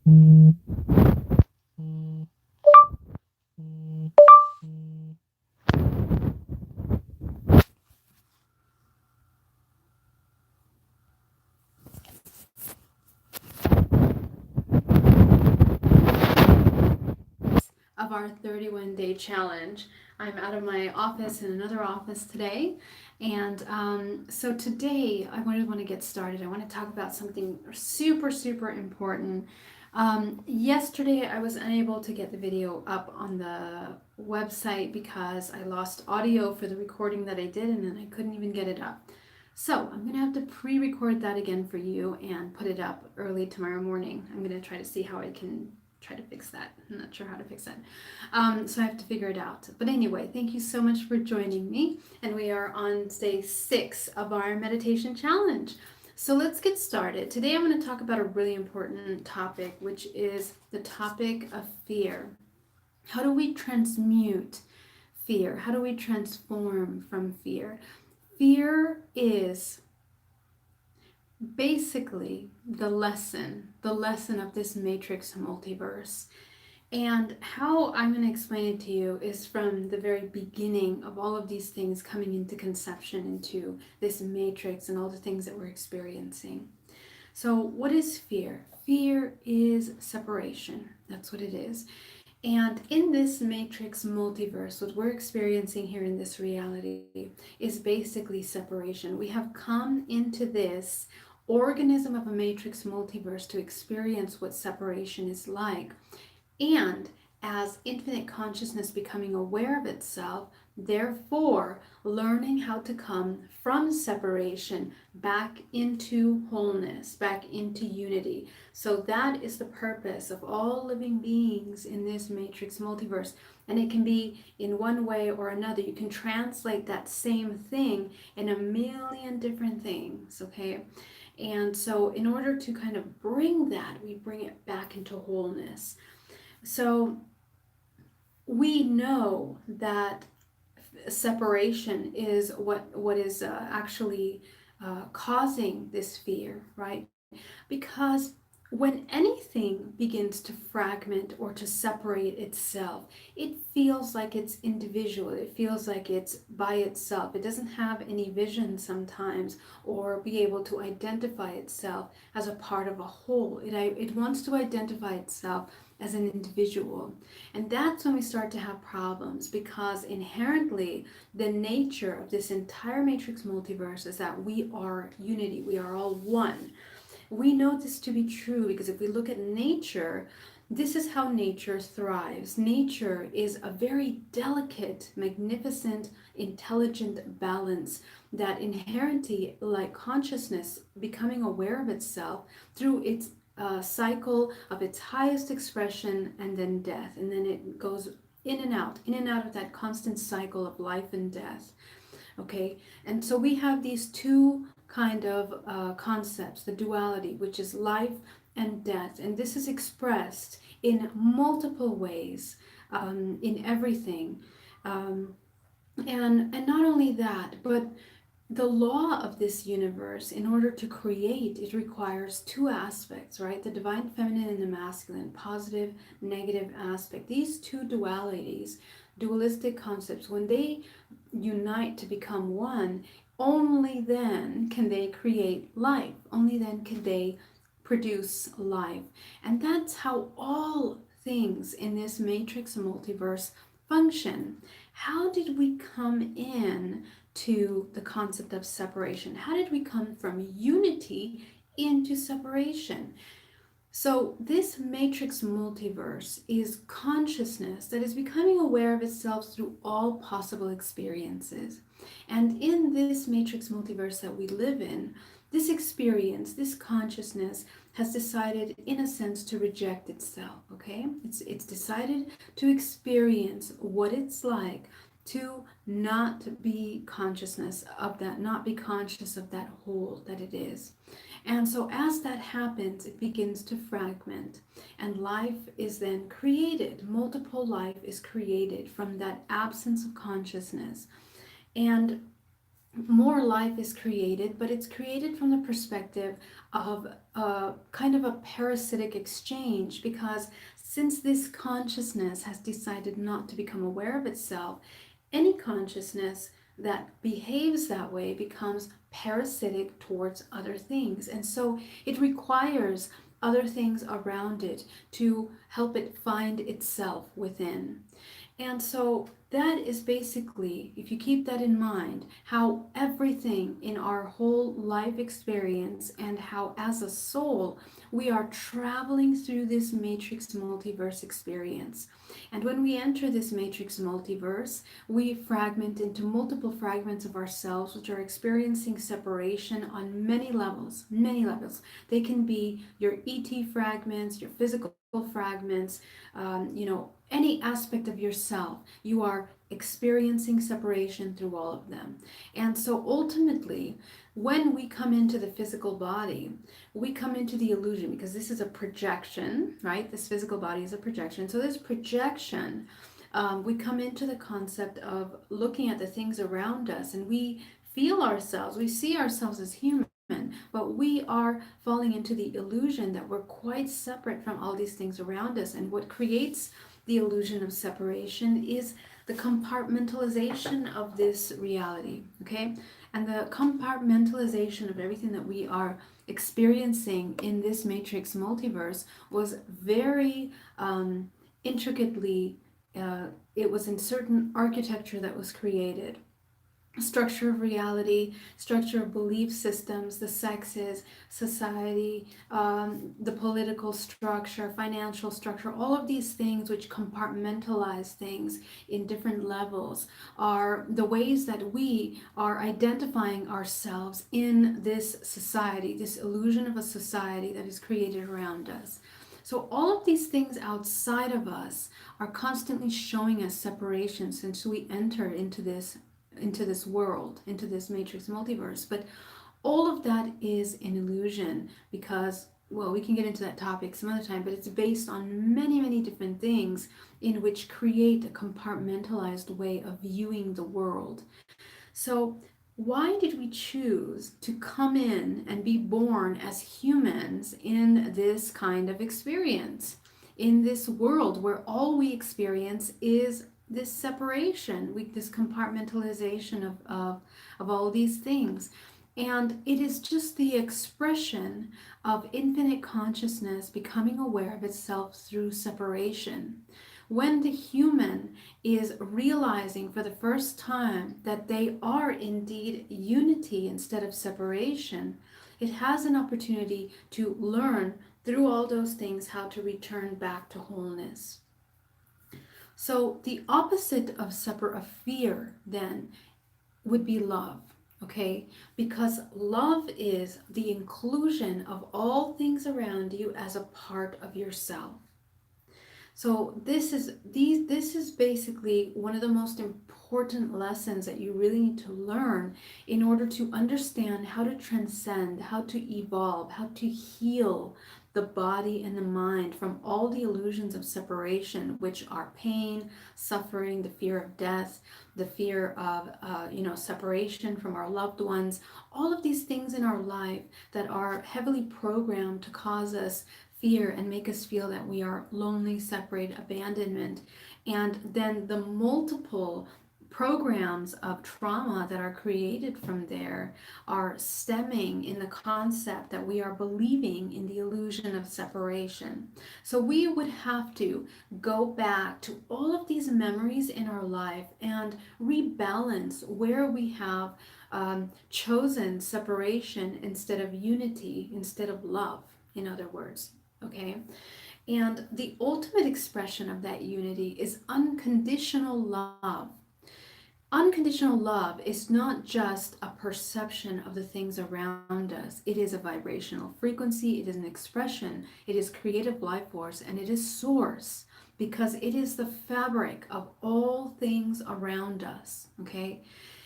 Of our 31-day challenge. I'm out of my office in another office today. And so today I want to get started. I want to talk about something super, super important. Yesterday I was unable to get the video up on the website because I lost audio for the recording that I did and then I couldn't even get it up. So I'm going to have to pre-record that again for you and put it up early tomorrow morning. I'm going to try to see how I can try to fix that. I'm not sure how to fix that. So I have to figure it out. But anyway, thank you so much for joining me. And we are on day 6 of our meditation challenge. So let's get started. Today I'm going to talk about a really important topic, which is the topic of fear. How do we transmute fear? How do we transform from fear? Fear is basically the lesson of this matrix multiverse. And how I'm going to explain it to you is from the very beginning of all of these things coming into conception, into this matrix and all the things that we're experiencing. So, what is fear? Fear is separation. That's what it is. And in this matrix multiverse, what we're experiencing here in this reality is basically separation. We have come into this organism of a matrix multiverse to experience what separation is like. And as infinite consciousness becoming aware of itself, therefore learning how to come from separation back into wholeness, back into unity. So that is the purpose of all living beings in this matrix multiverse. And it can be in one way or another. You can translate that same thing in a million different things, okay? And so in order to kind of bring that, we bring it back into wholeness. So we know that separation is what is actually causing this fear, right? Because when anything begins to fragment or to separate itself, it feels like it's individual. It feels like it's by itself. It doesn't have any vision sometimes or be able to identify itself as a part of a whole. It wants to identify itself as an individual. And that's when we start to have problems, because inherently the nature of this entire matrix multiverse is that we are unity. We are all one. We know this to be true because if we look at nature, this is how nature thrives. Nature is a very delicate, magnificent, intelligent balance that inherently, like consciousness, becoming aware of itself through its cycle of its highest expression and then death. And then it goes in and out of that constant cycle of life and death. Okay, and so we have these two kind of concepts, the duality, which is life and death, and this is expressed in multiple ways in everything, um, and not only that, but the law of this universe, in order to create, it requires two aspects, right? The divine feminine and the masculine, positive, negative aspect. These two dualities, dualistic concepts, when they unite to become one, only then can they create life. Only then can they produce life. And that's how all things in this matrix multiverse function. How did we come in to the concept of separation? How did we come from unity into separation? So, this matrix multiverse is consciousness that is becoming aware of itself through all possible experiences. And in this matrix multiverse that we live in, this experience, this consciousness has decided, in a sense, to reject itself, okay? It's decided to experience what it's like to not be consciousness of that, not be conscious of that whole that it is. And so as that happens, it begins to fragment, and life is then created. Multiple life is created from that absence of consciousness. And more life is created, but it's created from the perspective of kind of a parasitic exchange, because since this consciousness has decided not to become aware of itself, any consciousness that behaves that way becomes parasitic towards other things. And so it requires other things around it to help it find itself within. And so that is basically, if you keep that in mind, how everything in our whole life experience and how as a soul we are traveling through this matrix multiverse experience. And when we enter this matrix multiverse, we fragment into multiple fragments of ourselves, which are experiencing separation on many levels, many levels. They can be your ET fragments, your physical fragments, any aspect of yourself, you are experiencing separation through all of them. And so ultimately, when we come into the physical body, we come into the illusion, because this is a projection, right? This physical body is a projection. So, this projection, we come into the concept of looking at the things around us, and we feel ourselves, we see ourselves as human, but we are falling into the illusion that we're quite separate from all these things around us. And what creates the illusion of separation is the compartmentalization of this reality, okay? And the compartmentalization of everything that we are experiencing in this matrix multiverse was very intricately, it was in certain architecture that was created: structure of reality, structure of belief systems, the sexes, society, the political structure, financial structure, all of these things which compartmentalize things in different levels are the ways that we are identifying ourselves in this society, this illusion of a society that is created around us. So, all of these things outside of us are constantly showing us separation since we enter into this world, into this matrix multiverse. But all of that is an illusion because, well, we can get into that topic some other time, but it's based on many, many different things in which create a compartmentalized way of viewing the world. So, why did we choose to come in and be born as humans in this kind of experience? In this world where all we experience is this separation, this compartmentalization of all these things. And it is just the expression of infinite consciousness becoming aware of itself through separation. When the human is realizing for the first time that they are indeed unity instead of separation, it has an opportunity to learn through all those things how to return back to wholeness. So the opposite of fear then would be love. Okay, because love is the inclusion of all things around you as a part of yourself. So this is basically one of the most important lessons that you really need to learn in order to understand how to transcend, how to evolve, how to heal the body and the mind from all the illusions of separation, which are pain, suffering, the fear of death, the fear of separation from our loved ones, all of these things in our life that are heavily programmed to cause us fear and make us feel that we are lonely, separate, abandonment. And then the multiple programs of trauma that are created from there are stemming in the concept that we are believing in the illusion of separation. So we would have to go back to all of these memories in our life and rebalance where we have chosen separation instead of unity, instead of love, in other words. Okay? And the ultimate expression of that unity is unconditional love. Unconditional love is not just a perception of the things around us. It is a vibrational frequency, it is an expression, it is creative life force, and it is source because it is the fabric of all things around us. Okay?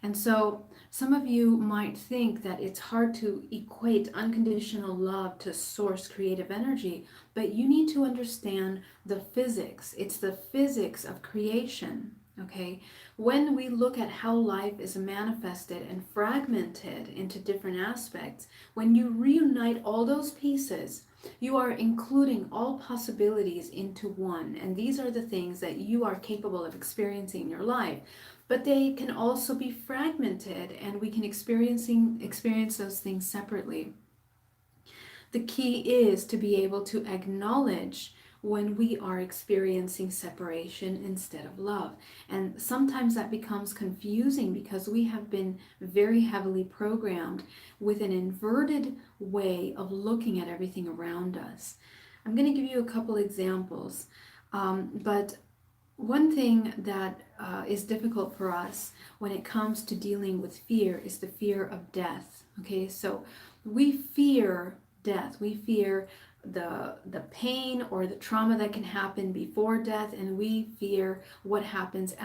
And so some of you might think that it's hard to equate unconditional love to source creative energy, but you need to understand the physics. It's the physics of creation. Okay, when we look at how life is manifested and fragmented into different aspects, when you reunite all those pieces, you are including all possibilities into one. And these are the things that you are capable of experiencing in your life. But they can also be fragmented, and we can experience those things separately. The key is to be able to acknowledge when we are experiencing separation instead of love. And sometimes that becomes confusing because we have been very heavily programmed with an inverted way of looking at everything around us. I'm going to give you a couple examples, but one thing that is difficult for us when it comes to dealing with fear is the fear of death. Okay, so we fear death. We fear the pain or the trauma that can happen before death, and we fear what happens